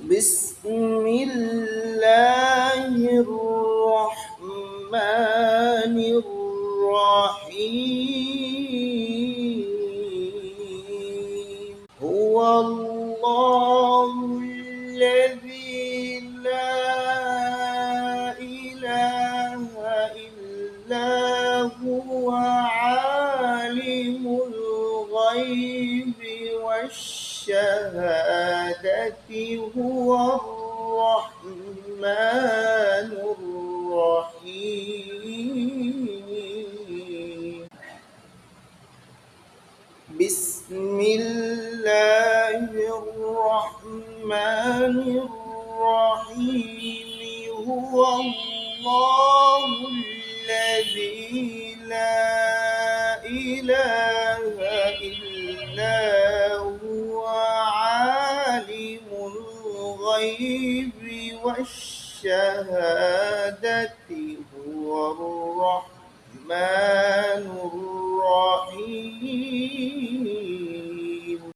بسم الله الرحمن الرحيم هو الله الذي لا إله إلا هو عالم الغيب والشهادة هو الرحمن الرحيم بسم الله الرحمن الرحيم هو الله الذي لا إله إلا هو عالم الغيب والشهادة هو الرحمن الرحيم